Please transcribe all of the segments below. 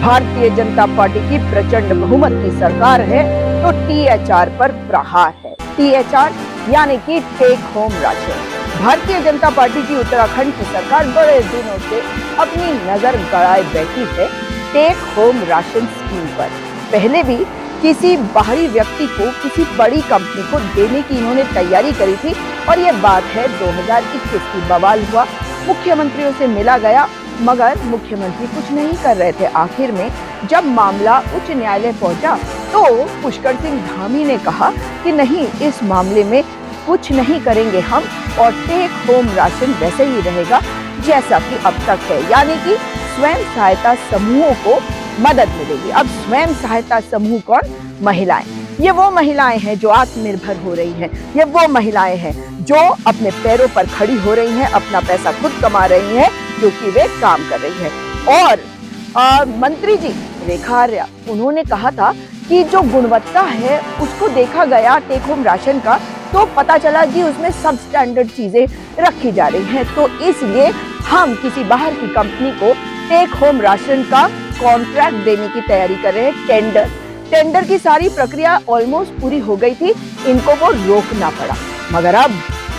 Bharatiya Janata party की प्रचंड बहुमत की सरकार है तो टीएचआर पर प्रहार है। टीएचआर यानी कि take home ration. Bharatiya Janata party की उत्तराखंड की सरकार बड़े दिनों से अपनी नजर गड़ाए बैठी है टेक होम राशन स्कीम पर। पहले भी किसी बाहरी व्यक्ति को किसी बड़ी कंपनी को देने की इन्होंने तैयारी करी थी और ये बात है 2021 की। बवाल हुआ, मुख्यमंत्रियों से मिला गया मगर मुख्यमंत्री कुछ नहीं कर रहे थे। आखिर में जब मामला उच्च न्यायालय पहुंचा तो पुष्कर सिंह धामी ने कहा कि नहीं, इस मामले में कुछ नहीं करेंगे हम और टेक होम राशन वैसे ही रहेगा जैसा कि अब तक है, यानी कि स्वयं सहायता समूहों को मदद मिलेगी। अब स्वयं सहायता समूह कौन? महिलाएं। ये वो महिलाएं हैं जो आत्मनिर्भर हो रही हैं, ये वो महिलाएं हैं जो अपने पैरों पर खड़ी हो रही हैं, अपना पैसा खुद कमा रही हैं क्योंकि वे काम कर रही हैं। और मंत्री जी रेखा आर्या, उन्होंने कहा था कि जो गुणवत्ता है उसको देखा गया टेक होम राशन का तो पता चला कि उसमें सब स्टैंडर्ड चीजें रखी जा रही हैं, तो इसलिए हम किसी बाहर की कंपनी को टेक होम राशन का कॉन्ट्रैक्ट देने की तैयारी कर रहे हैं। टेंडर की सारी प्रक्रिया ऑलमोस्ट पूरी हो गई थी, इनको वो रोकना पड़ा। मगर अब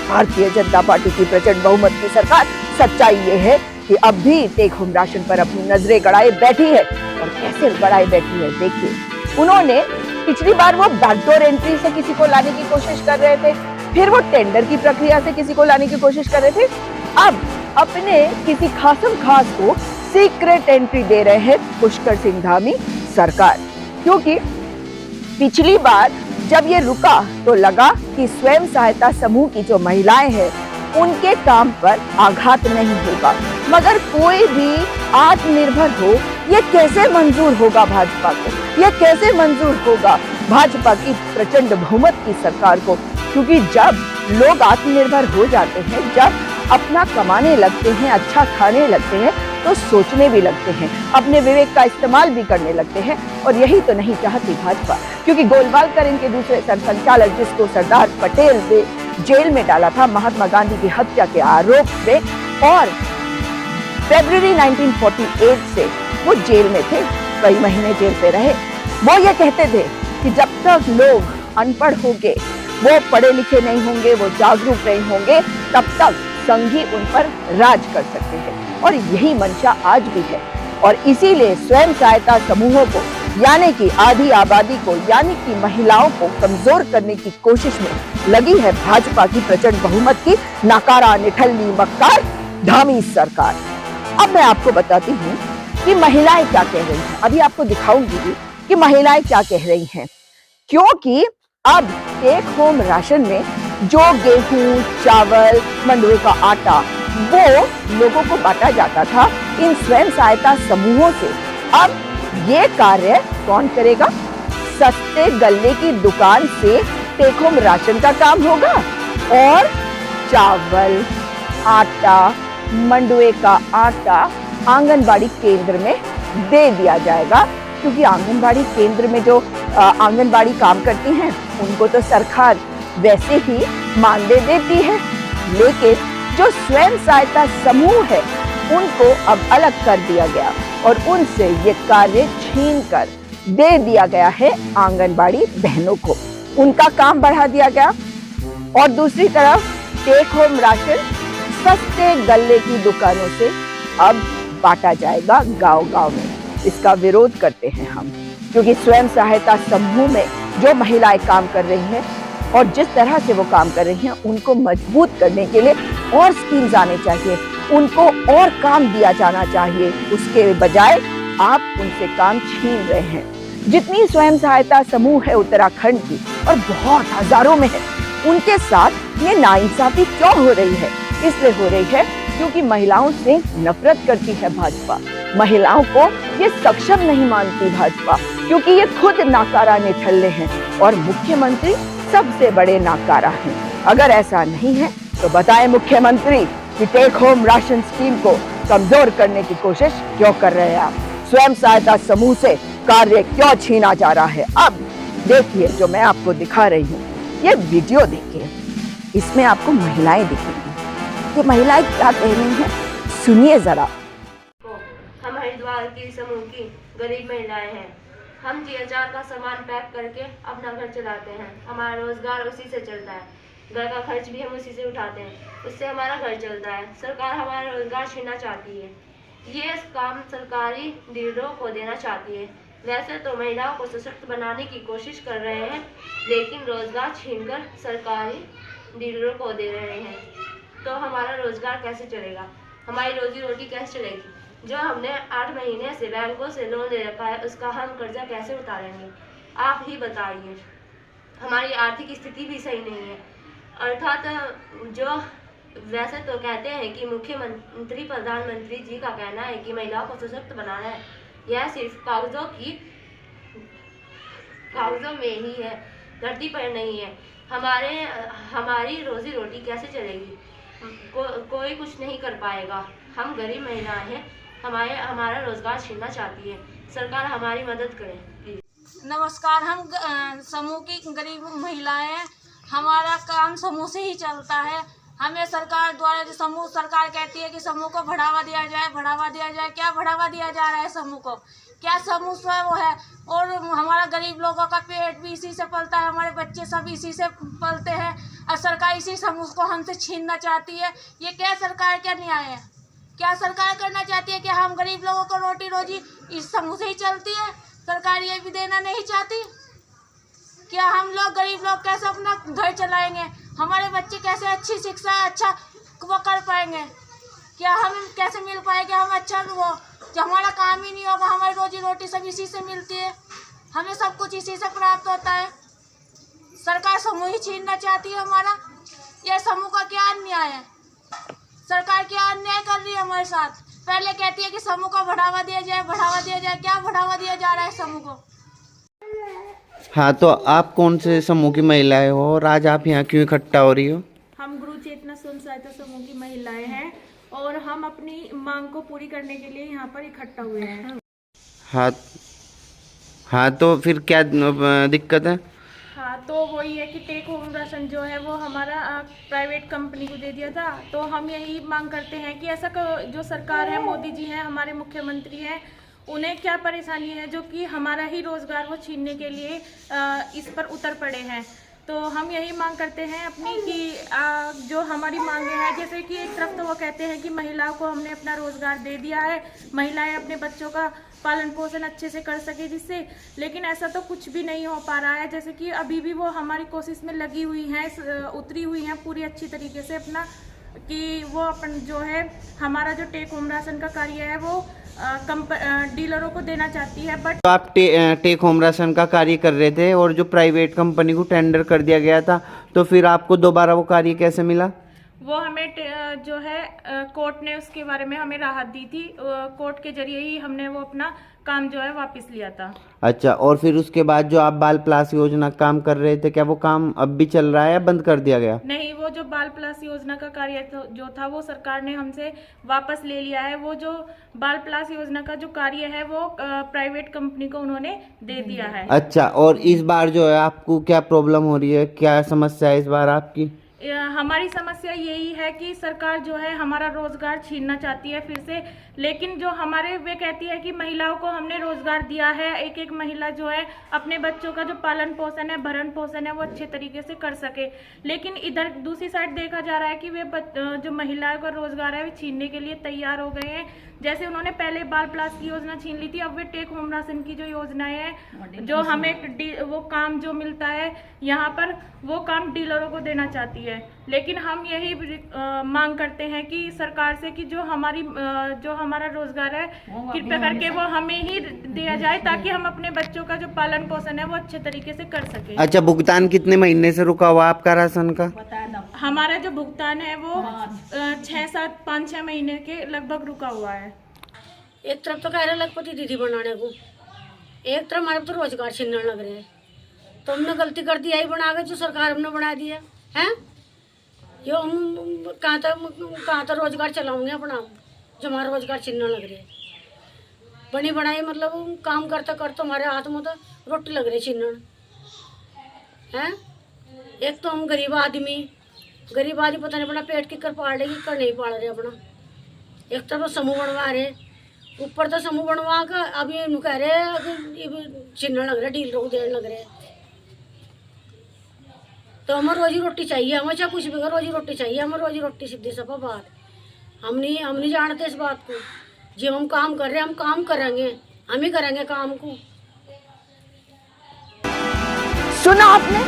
भारतीय जनता पार्टी की प्रचंड बहुमत की सरकार, सच्चाई ये है कि अब भी टेक होम राशन पर अपनी नजरें गड़ाए बैठी है। और कैसे गड़ाए बैठी है देखिए, उन्होंने पिछली बार वो बैकडोर एंट्री से किसी को लाने की कोशिश कर रहे थे, फिर वो टेंडर की प्रक्रिया से किसी को लाने की कोशिश कर रहे थे, अब अपने किसी खासम खास को सीक्रेट एंट्री दे रहे हैं पुष्कर सिंह धामी सरकार। क्योंकि पिछली बार जब ये रुका तो लगा कि स्वयं सहायता समूह की जो महिलाएं हैं उनके काम पर आघात नहीं होगा, मगर कोई भी आत्मनिर्भर हो ये कैसे मंजूर होगा भाजपा को, ये कैसे मंजूर होगा भाजपा की प्रचंड बहुमत की सरकार को। क्योंकि जब लोग आत्मनिर्भर हो जाते हैं, जब अपना कमाने लगते हैं, अच्छा खाने लगते हैं, तो सोचने भी लगते हैं, अपने विवेक का इस्तेमाल भी करने लगते हैं। और यही तो नहीं चाहती भाजपा, क्योंकि गोलवालकर इनके दूसरे सरसंघचालक, जिसको सरदार पटेल ने जेल में डाला था महात्मा गांधी की हत्या के आरोप में, और फरवरी 1948 से वो जेल में थे, कई महीने जेल पे रहे। वो ये कहते थे कि जब तक लोग अनपढ़ होंगे, वो पढ़े लिखे नहीं होंगे, वो जागरूक नहीं होंगे, तब तक संघी उन पर राज कर सकते हैं। और यही मंशा आज भी है। और इसीलिए स्वयं सहायता समूहों को, यानी कि आधी आबादी को, यानी कि महिलाओं को कमजोर करने की कोशिश में लगी है भाजपा की प्रचंड बहुमत की नाकारा, निठल्ली, मक्कार धामी सरकार। अब मैं आपको बताती हूँ कि महिलाएं क्या कह रही हैं। अभी आपको दिखाऊंगी कि महिलाएं क्या कह रही हैं, क्योंकि अब टेक होम राशन में जो गेहूं, चावल, मंडुए का आटा वो लोगों को बांटा जाता था इन स्वयं सहायता समूहों से, अब ये कार्य कौन करेगा? सस्ते गल्ले की दुकान से टेक होम राशन का काम होगा और चावल, आटा, मंडुए का आटा आंगनबाड़ी केंद्र में दे दिया जाएगा। क्योंकि आंगनबाड़ी केंद्र में जो आंगनबाड़ी काम करती हैं उनको तो सरकार वैसे ही मानदेय देती है, लेकिन जो स्वयं सहायता समूह है उनको अब अलग कर दिया गया और उनसे ये कार्य छीन कर दे दिया गया है आंगनबाड़ी बहनों को, उनका काम बढ़ा दिया गया। और दूसरी तरफ टेक होम राशन सस्ते गल्ले की दुकानों से अब बांटा जाएगा गांव-गांव में। इसका विरोध करते हैं हम, क्योंकि स्वयं सहायता समूह में जो महिलाएं काम कर रही हैं और जिस तरह से वो काम कर रही हैं, उनको मजबूत करने के लिए और स्कीम्स आने चाहिए, उनको और काम दिया जाना चाहिए। उसके बजाय आप उनसे काम छीन रहे हैं। जितनी स्वयं सहायता समूह है उत्तराखंड की, और बहुत हजारों में है, उनके साथ ये नाइंसाफी क्यों हो रही है? इसलिए हो रही है क्योंकि महिलाओं से नफरत करती है भाजपा, महिलाओं को ये सक्षम नहीं मानती भाजपा, क्योंकि ये खुद नाकारा निठल्ले हैं और मुख्यमंत्री सबसे बड़े नाकारा हैं। अगर ऐसा नहीं है तो बताएं मुख्यमंत्री कि टेक होम राशन स्कीम को कमजोर करने की कोशिश क्यों कर रहे हैं आप? स्वयं सहायता समूह से कार्य क्यों छीना जा रहा है? अब देखिए जो मैं आपको दिखा रही हूँ, ये वीडियो देखिए, इसमें आपको महिलाएं दिखेंगी। ये महिलाएं क्या कह रही हैं सुनिए जरा। हम हरिद्वार की समूह की गरीब महिलाएं हैं। हम THR का सामान पैक करके अपना घर चलाते हैं। हमारा रोजगार उसी से चलता है। घर का खर्च भी हम उसी से उठाते हैं, उससे हमारा घर चलता है। सरकार हमारा रोजगार छीनना चाहती है। ये काम सरकारी डीलरों को देना चाहती है। वैसे तो महिलाओं को सशक्त बनाने की कोशिश कर रहे हैं, लेकिन रोजगार छीनकर सरकारी डीलरों को दे रहे हैं। तो हमारा रोजगार कैसे चलेगा, हमारी रोजी रोटी कैसे चलेगी? जो हमने 8 महीने से बैंकों से लोन ले रखा है, उसका हम कर्जा कैसे उतारेंगे? आप ही बताइए। हमारी आर्थिक स्थिति भी सही नहीं है। अर्थात जो वैसे तो कहते हैं कि मुख्यमंत्री प्रधानमंत्री जी का कहना है कि महिलाओं को सशक्त बनाना है, यह सिर्फ कागजों में ही है, धरती पर नहीं है। हमारी रोजी रोटी कैसे चलेगी? कोई कुछ नहीं कर पाएगा। हम गरीब महिलाएं हैं, हमारा रोजगार छीनना चाहती है। सरकार हमारी मदद करे प्लीज। नमस्कार, हम समूह की गरीब महिलाएं हैं। हमारा काम समूह से ही चलता है। हमें सरकार द्वारा जो समूह सरकार कहती है कि समूह को बढ़ावा दिया जाए। क्या बढ़ावा दिया जा रहा है समूह को? क्या समूह स्वयं वो है? और हमारा गरीब लोगों का पेट भी इसी से पलता है, हमारे बच्चे सब इसी से पलते हैं, और सरकार इसी समूह को हमसे छीनना चाहती है। ये क्या सरकार, क्या न्याय है? क्या सरकार करना चाहती है कि हम गरीब लोगों को रोटी रोजी इस समूह से ही चलती है? सरकार ये भी देना नहीं चाहती? क्या हम लोग गरीब लोग कैसे अपना घर चलाएंगे? हमारे बच्चे कैसे अच्छी शिक्षा अच्छा वो कर पाएंगे? क्या हम कैसे मिल पाएंगे? हम अच्छा वो जो हमारा काम ही नहीं होगा, हमारी रोजी रोटी सब इसी से मिलती है, हमें सब कुछ इसी से प्राप्त होता है। सरकार समूह ही छीनना चाहती है हमारा। ये समूह का क्या अन्याय है? सरकार क्या अन्याय कर रही है हमारे साथ? पहले कहती है कि समूह को बढ़ावा दिया जाए। क्या बढ़ावा दिया जा रहा है समूह को? हाँ, तो आप कौन से समूह की महिलाएं हो और आज आप यहाँ क्यों इकट्ठा हो रही हो? हम गुरु चेतना स्वयं सहायता समूह की महिलाएं हैं और हम अपनी मांग को पूरी करने के लिए यहाँ पर इकट्ठा हुए हैं। हाँ, तो फिर क्या दिक्कत है? हाँ, तो वही है कि टेक होम राशन जो है वो हमारा प्राइवेट कंपनी को दे दिया था। तो हम यही मांग करते हैं कि ऐसा जो सरकार है, मोदी जी हैं, हमारे मुख्यमंत्री हैं, उन्हें क्या परेशानी है जो कि हमारा ही रोजगार वो छीनने के लिए इस पर उतर पड़े हैं। तो हम यही मांग करते हैं अपनी कि जो हमारी मांगे हैं, जैसे कि एक तरफ तो वो कहते हैं कि महिलाओं को हमने अपना रोजगार दे दिया है, महिलाएं अपने बच्चों का पालन पोषण अच्छे से कर सके जिससे, लेकिन ऐसा तो कुछ भी नहीं हो पा रहा है। जैसे कि अभी भी वो हमारी कोशिश में लगी हुई हैं, उतरी हुई हैं पूरी अच्छी तरीके से अपना, कि वो अपन जो है हमारा जो टेक होम राशन का कार्य है वो डीलरों को देना चाहती है। बट तो आप टेक होम राशन का कार्य कर रहे थे और जो प्राइवेट कंपनी को टेंडर कर दिया गया था, तो फिर आपको दोबारा वो कार्य कैसे मिला? वो हमें जो है कोर्ट ने उसके बारे में हमें राहत दी थी। कोर्ट के जरिए ही हमने वो अपना काम जो है वापस लिया था। अच्छा, और फिर उसके बाद जो आप बाल प्लास योजना काम कर रहे थे, क्या वो काम अब भी चल रहा है या बंद कर दिया गया? नहीं, वो जो बाल प्लस योजना का कार्य जो था वो सरकार ने हमसे वापस ले लिया है। वो जो बाल प्लस योजना का जो कार्य है वो प्राइवेट कंपनी को उन्होंने दे दिया है। अच्छा, और इस बार जो है आपको क्या प्रॉब्लम हो रही है, क्या समस्या है इस बार आपकी? हमारी समस्या यही है कि सरकार जो है हमारा रोजगार छीनना चाहती है फिर से, लेकिन जो हमारे वे कहती है कि महिलाओं को हमने रोजगार दिया है, एक एक महिला जो है अपने बच्चों का जो पालन पोषण है, भरण पोषण है वो अच्छे तरीके से कर सके। लेकिन इधर दूसरी साइड देखा जा रहा है कि वे जो महिलाओं का रोजगार है वे छीनने के लिए तैयार हो गए हैं। जैसे उन्होंने पहले बाल प्लास की योजना छीन ली थी, अब वे टेक होम राशन की जो योजना है, जो हमें वो काम जो मिलता है यहाँ पर, वो काम डीलरों को देना चाहती है। लेकिन हम यही मांग करते हैं कि सरकार से कि जो हमारा रोजगार है कृपया करके वो हमें ही दिया जाए, ताकि हम अपने बच्चों का जो पालन पोषण है वो अच्छे तरीके से कर सके। अच्छा, भुगतान कितने महीने से रुका हुआ आपका राशन का? हमारा जो भुगतान है वो 5-6 महीने के लगभग रुका हुआ है। एक तरफ तो कह रहे लखपति दीदी बनाने को, एक तरफ हमारे तो रोजगार छीनने लग रहे हैं। तो हमने गलती कर दी, यही बना के जो सरकार हमने बना दिया है। ये हम कहाँ तक रोजगार चलाऊंगे अपना, जो हमारा रोजगार छीनने लग रहे हैं। बनी बनाई मतलब काम करते करते हमारे हाथ में तो रोटी लग रही छीनने हैं। एक तो हम गरीब आदमी पता नहीं अपना पेट की कर पाड़ लेगी, कर नहीं पाड़ रहे अपना। एक तरफ समूह बनवा रहे, ऊपर तो समूह बनवा का अभी इन्हों कह रहे हैं कि छीनने लग रहे, डीलरों को देने लग रहे। तो हमें रोजी रोटी चाहिए, हमें चाहे कुछ भी रोजी रोटी चाहिए, हमें रोजी रोटी, सीधी सफा बात। हम नहीं जानते इस बात को। जब हम काम कर रहे हैं, हम काम करेंगे, हम ही करेंगे काम को। सुना आपने?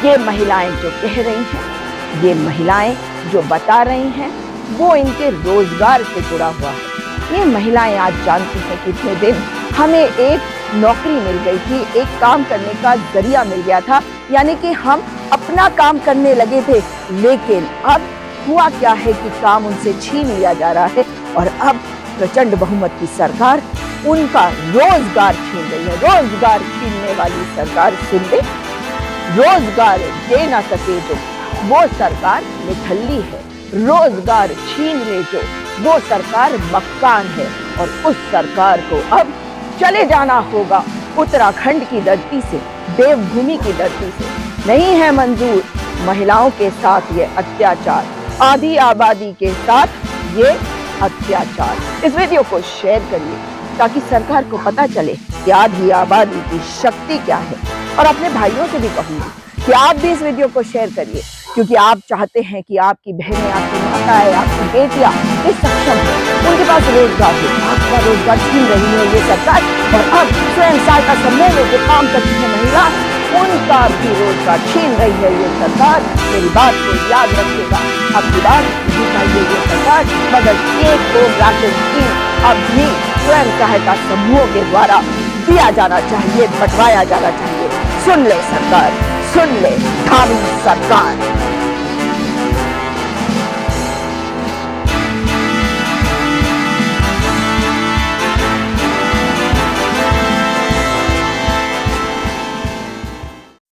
ये महिलाएं जो कह रही हैं, ये महिलाएं जो बता रही हैं, वो इनके रोजगार से जुड़ा हुआ है। ये महिलाएं आज जानती हैं कि इतने दिन हमें एक नौकरी मिल गई थी, एक काम करने का जरिया मिल गया था, यानी कि हम अपना काम करने लगे थे। लेकिन अब हुआ क्या है कि काम उनसे छीन लिया जा रहा है और अब प्रचंड बहुमत की सरकार उनका रोजगार छीन रही है। रोजगार छीनने वाली सरकार, सुन ले, रोजगार दे ना सके जो वो सरकार निठल्ली है। रोजगार छीन ले जो वो सरकार मक्कान है। और उस सरकार को अब चले जाना होगा उत्तराखंड की धरती से, देवभूमि की धरती से। नहीं है मंजूर महिलाओं के साथ ये अत्याचार, आधी आबादी के साथ ये अत्याचार। इस वीडियो को शेयर करिए ताकि सरकार को पता चले कि आधी आबादी की शक्ति क्या है। और अपने भाइयों से भी कहूंगी कि आप भी इस वीडियो को शेयर करिए, क्योंकि आप चाहते हैं कि आपकी बहनें, आपकी माताएं, आपकी बेटियां ये सक्षम हो, उनके पास रोजगार हो। आपका रोजगार छीन रही है ये सरकार। और अब स्वयं सहायता समूह में जो काम करती है महिला, उनका भी रोजगार छीन रही है ये सरकार। मेरी बात को याद रखिएगा, आपकी बात दिखाइए ये सरकार, मगर एक को राशन स्कीम अब भी स्वयं सहायता समूहों के द्वारा दिया जाना चाहिए, बंटवाया जाना चाहिए। सुन ले सरकार, सुन ले धामी सरकार।